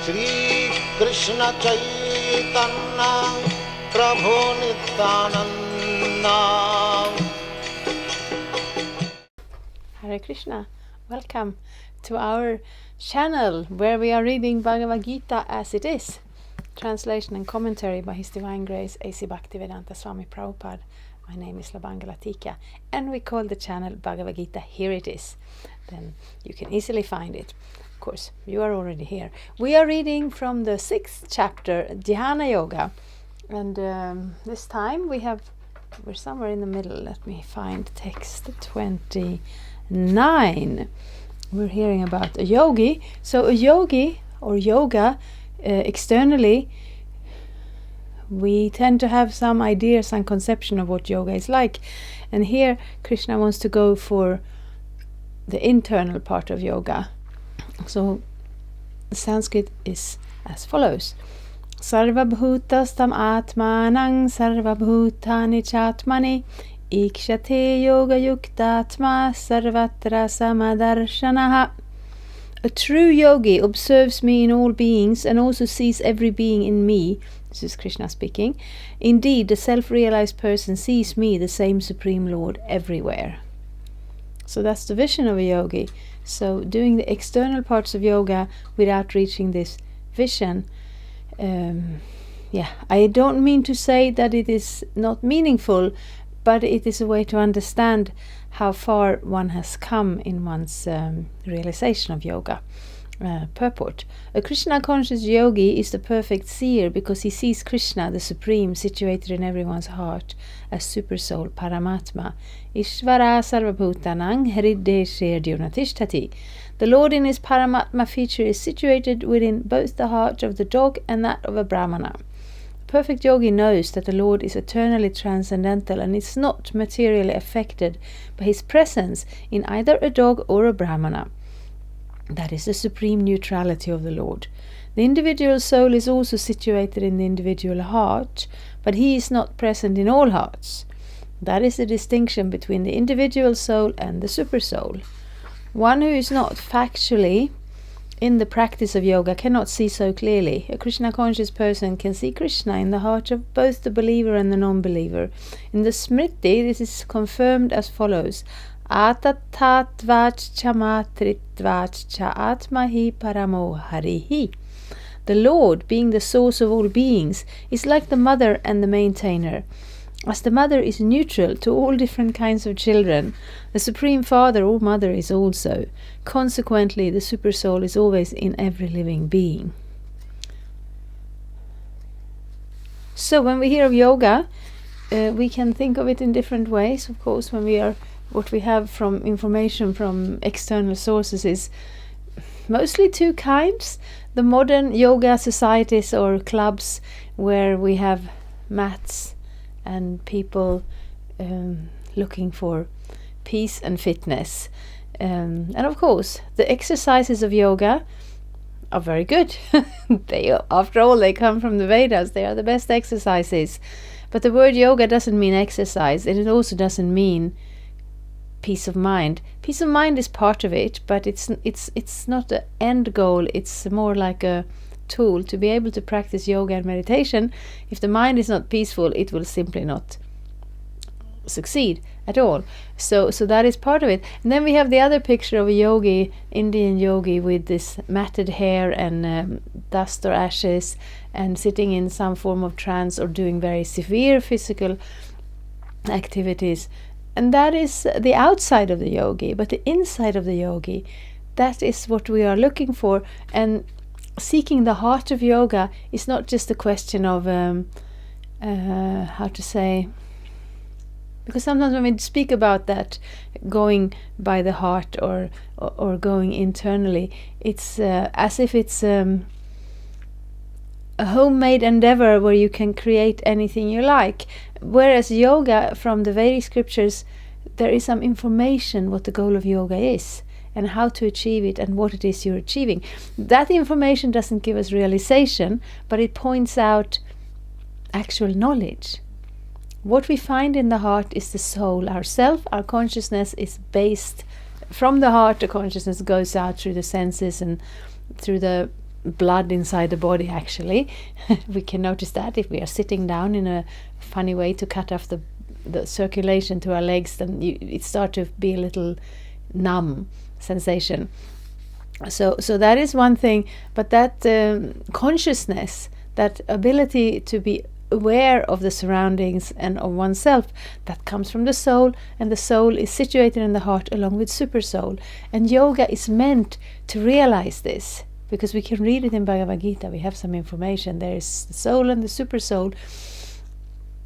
Shri Krishna Chaitanya Prabhu Nityananda. Hare Krishna, welcome to our channel where we are reading Bhagavad-gita as it is. Translation and commentary by His Divine Grace A.C. Bhaktivedanta Swami Prabhupada. My name is Bhagavad-gita and we call the channel Bhagavad-gita Here It Is. Then you can easily find it. Of course, you are already here. We are reading from the 6th chapter, Dhyana Yoga. And this time we're somewhere in the middle. Let me find text 29. We're hearing about a yogi. So a yogi or yoga, externally, we tend to have some ideas, some conception of what yoga is like. And here Krishna wants to go for the internal part of yoga. So the Sanskrit is as follows. Sarvabhutastam atmanang sarvabhutani chatmani ikshate yoga yuktatma sarvatra samadarshanaha. A true yogi observes me in all beings and also sees every being in me. This is Krishna speaking. Indeed, the self-realized person sees me, the same Supreme Lord, everywhere. So that's the vision of a yogi. So doing the external parts of yoga without reaching this vision. I don't mean to say that it is not meaningful, but it is a way to understand how far one has come in one's realization of yoga. Purport. A Krishna conscious yogi is the perfect seer because he sees Krishna, the Supreme, situated in everyone's heart as Supersoul, Paramatma. Ishvara Sarvabhutanang Hrideshe Dyonatishthati. The Lord in his Paramatma feature is situated within both the heart of the dog and that of a Brahmana. The perfect yogi knows that the Lord is eternally transcendental and is not materially affected by his presence in either a dog or a Brahmana. That is the supreme neutrality of the Lord. The individual soul is also situated in the individual heart, but he is not present in all hearts. That is the distinction between the individual soul and the supersoul. One who is not factually in the practice of yoga cannot see so clearly. A Krishna conscious person can see Krishna in the heart of both the believer and the non-believer. In the Smriti, this is confirmed as follows. Atatatvacha matritvacha atmahi paramo harihi. The Lord, being the source of all beings, is like the mother and the maintainer. As the mother is neutral to all different kinds of children, the Supreme Father or Mother is also. Consequently, the Supersoul is always in every living being. So when we hear of yoga, we can think of it in different ways. Of course, what we have from information from external sources is mostly two kinds. The modern yoga societies or clubs where we have mats and people looking for peace and fitness. And of course, the exercises of yoga are very good. After all, they come from the Vedas. They are the best exercises. But the word yoga doesn't mean exercise, and it also doesn't mean peace of mind. Peace of mind is part of it, but it's not the end goal. It's more like a tool to be able to practice yoga and meditation. If the mind is not peaceful, it will simply not succeed at all. So that is part of it. And then we have the other picture of a yogi, Indian yogi, with this matted hair and dust or ashes, and sitting in some form of trance or doing very severe physical activities. And that is the outside of the yogi, but the inside of the yogi, that is what we are looking for. And seeking the heart of yoga is not just a question of because sometimes when we speak about that, going by the heart or going internally, it's as if it's a homemade endeavor where you can create anything you like. Whereas yoga, from the Vedic scriptures, there is some information what the goal of yoga is and how to achieve it and what it is you're achieving. That information doesn't give us realization, but it points out actual knowledge. What we find in the heart is the soul, ourself. Our consciousness is based from the heart. The consciousness goes out through the senses and through the blood inside the body, actually. We can notice that if we are sitting down in a funny way to cut off the circulation to our legs, then it starts to be a little numb sensation. So that is one thing, but that consciousness, that ability to be aware of the surroundings and of oneself, that comes from the soul, and the soul is situated in the heart along with super soul. And yoga is meant to realize this, because we can read it in Bhagavad-gita. We have some information. There is the soul and the super soul,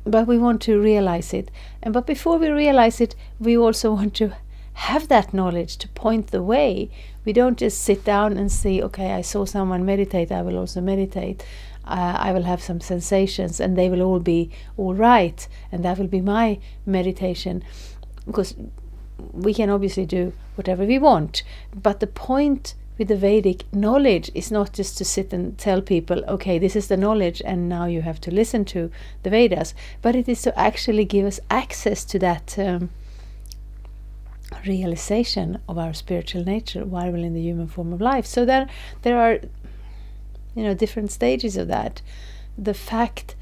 but we want to realize it. But before we realize it, we also want to have that knowledge to point the way. We don't just sit down and see, okay, I saw someone meditate, I will also meditate. I will have some sensations and they will all be all right, and that will be my meditation. Because we can obviously do whatever we want, but the point with the Vedic knowledge is not just to sit and tell people, okay, this is the knowledge and now you have to listen to the Vedas, but it is to actually give us access to that realization of our spiritual nature while we're in the human form of life. So there are different stages of that. The fact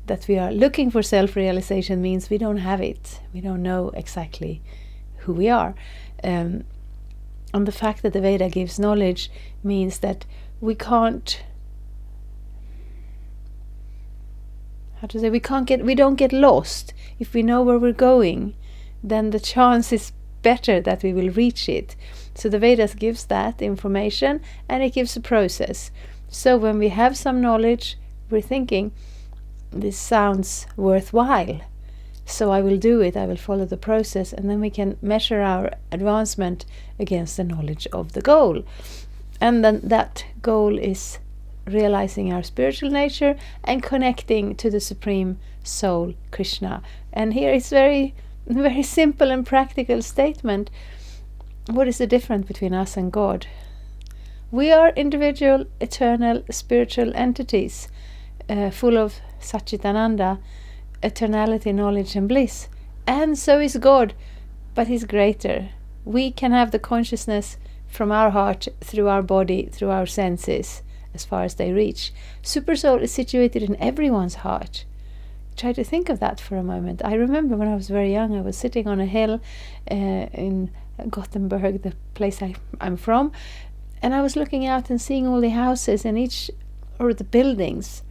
that we are looking for self-realization means we don't have it. We don't know exactly who we are. And the fact that the Veda gives knowledge means that we can't, we don't get lost. If we know where we're going, then the chance is better that we will reach it. So the Vedas gives that information, and it gives a process. So when we have some knowledge, we're thinking, this sounds worthwhile, so I will do it, I will follow the process, and then we can measure our advancement against the knowledge of the goal. And then that goal is realizing our spiritual nature and connecting to the Supreme Soul, Krishna. And here it's very, very simple and practical statement. What is the difference between us and God? We are individual, eternal, spiritual entities, full of Satchitananda, eternality, knowledge and bliss. And so is God, but He's greater. We can have the consciousness from our heart, through our body, through our senses, as far as they reach. Super Soul is situated in everyone's heart. Try to think of that for a moment. I remember when I was very young, I was sitting on a hill in Gothenburg, the place I'm from, and I was looking out and seeing all the houses and the buildings.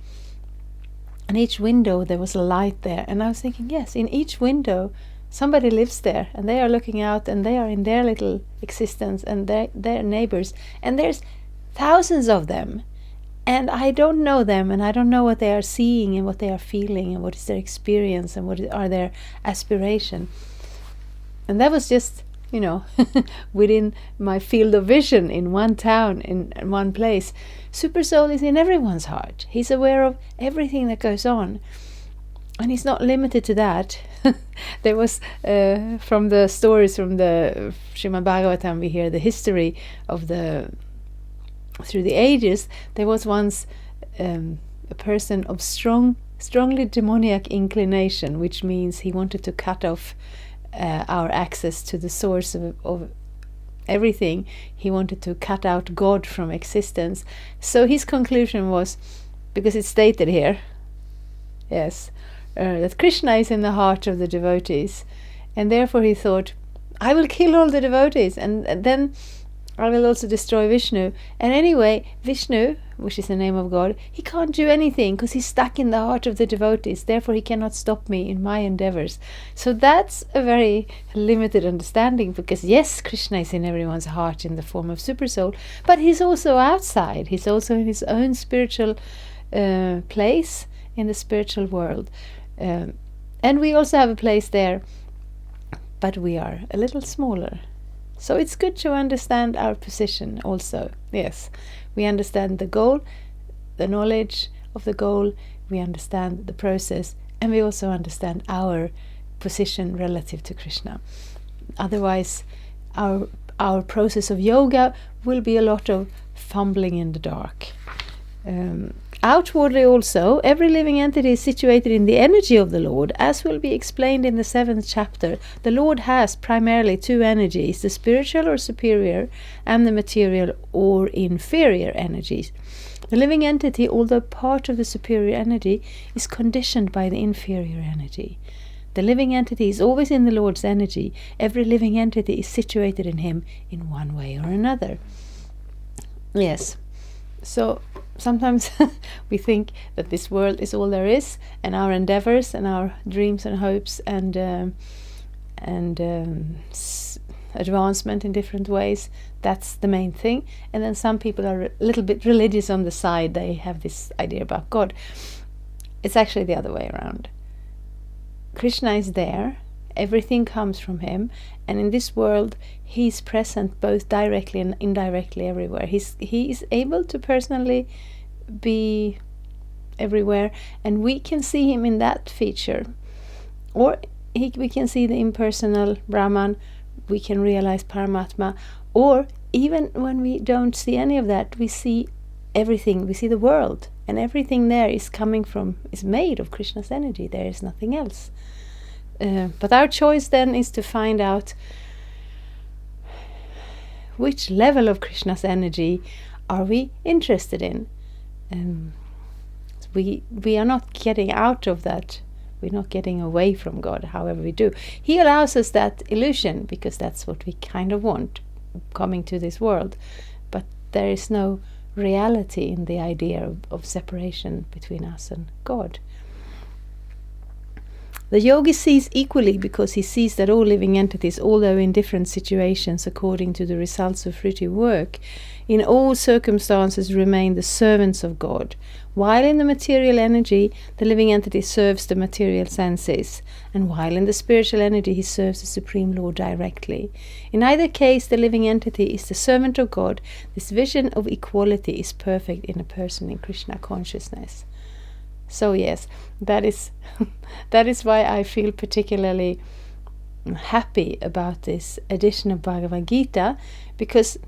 And each window there was a light there. And I was thinking, yes, in each window somebody lives there, and they are looking out and they are in their little existence and their neighbors. And there's thousands of them. And I don't know them, and I don't know what they are seeing and what they are feeling and what is their experience and what are their aspiration. And that was just, within my field of vision in one town, in one place. Super Soul is in everyone's heart. He's aware of everything that goes on. And he's not limited to that. There was, from the stories from the Srimad Bhagavatam, we hear the history of through the ages. There was once a person of strongly demoniac inclination, which means he wanted to cut off our access to the source of everything. He wanted to cut out God from existence. So his conclusion was, because it's stated here, yes, that Krishna is in the heart of the devotees, and therefore he thought, I will kill all the devotees, and then I will also destroy Vishnu. And anyway, Vishnu, which is the name of God, he can't do anything because he's stuck in the heart of the devotees. Therefore, he cannot stop me in my endeavors. So that's a very limited understanding, because yes, Krishna is in everyone's heart in the form of Super Soul, but he's also outside. He's also in his own spiritual place in the spiritual world. And we also have a place there, but we are a little smaller. So it's good to understand our position also. Yes, we understand the goal, the knowledge of the goal, we understand the process, and we also understand our position relative to Krishna. Otherwise, our process of yoga will be a lot of fumbling in the dark. Outwardly also, every living entity is situated in the energy of the Lord, as will be explained in the 7th chapter. The Lord has primarily two energies, the spiritual or superior and the material or inferior energies. The living entity, although part of the superior energy, is conditioned by the inferior energy. The living entity is always in the Lord's energy. Every living entity is situated in Him in one way or another. Yes. So sometimes we think that this world is all there is, and our endeavors and our dreams and hopes and advancement in different ways, that's the main thing. And then some people are a little bit religious on the side. They have this idea about God. It's actually the other way around. Krishna is there, everything comes from Him, and in this world He's present both directly and indirectly everywhere. He is able to personally be everywhere, and we can see Him in that feature. Or we can see the impersonal Brahman, we can realize Paramatma, or even when we don't see any of that, we see everything, we see the world, and everything there is made of Krishna's energy. There is nothing else. But our choice then is to find out which level of Krishna's energy are we interested in. We are not getting out of that. We're not getting away from God, however we do. He allows us that illusion because that's what we kind of want, coming to this world. But there is no reality in the idea of separation between us and God. The yogi sees equally because he sees that all living entities, although in different situations according to the results of fruitive work, in all circumstances remain the servants of God, while in the material energy the living entity serves the material senses, and while in the spiritual energy he serves the Supreme Lord directly. In either case the living entity is the servant of God. This vision of equality is perfect in a person in Krishna consciousness. So yes, that is why I feel particularly happy about this edition of Bhagavad-gita, because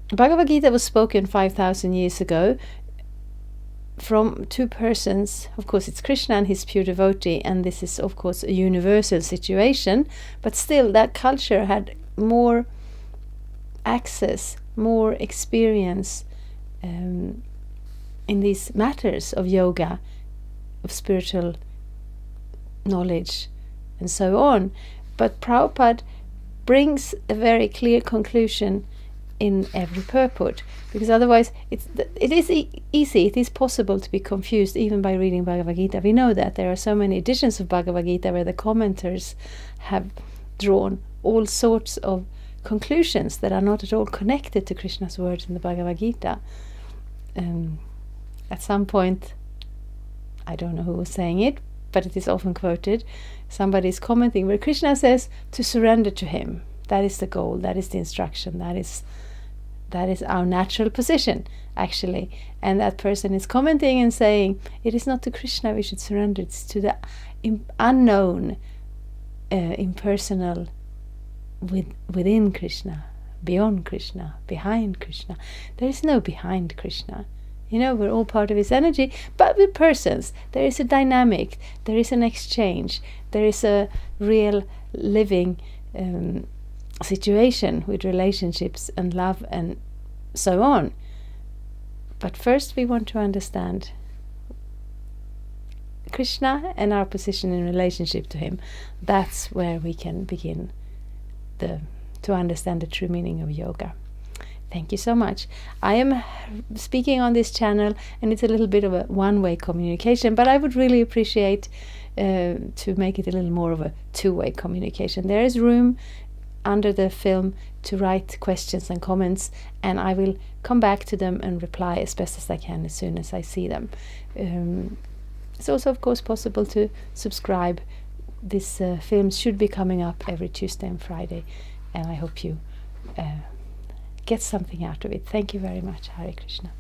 Bhagavad-gita was spoken 5,000 years ago from two persons. Of course, it's Krishna and his pure devotee, and this is, of course, a universal situation, but still that culture had more access, more experience in these matters of yoga, of spiritual knowledge, and so on. But Prabhupada brings a very clear conclusion in every purport, because otherwise it is easy, it is possible to be confused even by reading Bhagavad-gita. We know that there are so many editions of Bhagavad-gita where the commenters have drawn all sorts of conclusions that are not at all connected to Krishna's words in the Bhagavad-gita. At some point, I don't know who was saying it, but it is often quoted, somebody is commenting where Krishna says to surrender to Him. That is the goal, that is the instruction, that is our natural position, actually. And that person is commenting and saying, it is not to Krishna we should surrender, it's to the unknown, impersonal within Krishna, beyond Krishna, behind Krishna. There is no behind Krishna. You know, we're all part of His energy, but with persons, there is a dynamic, there is an exchange, there is a real living situation with relationships and love and so on. But first we want to understand Krishna and our position in relationship to Him. That's where we can begin to understand the true meaning of yoga. Thank you so much. I am speaking on this channel and it's a little bit of a one-way communication, but I would really appreciate to make it a little more of a two-way communication. There is room under the film to write questions and comments, and I will come back to them and reply as best as I can as soon as I see them. It's also, of course, possible to subscribe. This film should be coming up every Tuesday and Friday, and I hope you get something out of it. Thank you very much. Hare Krishna.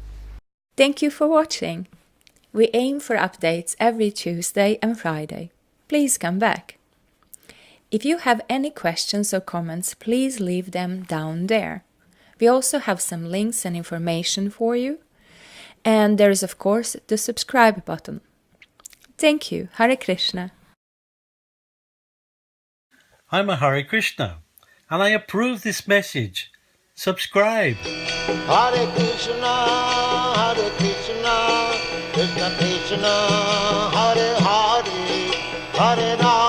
Thank you for watching. We aim for updates every Tuesday and Friday. Please come back. If you have any questions or comments, please leave them down there. We also have some links and information for you. And there is, of course, the subscribe button. Thank you. Hare Krishna. I'm a Hare Krishna, and I approve this message. Subscribe. Hare Krishna, Krishna Krishna, Hare Hare, Hare Rama.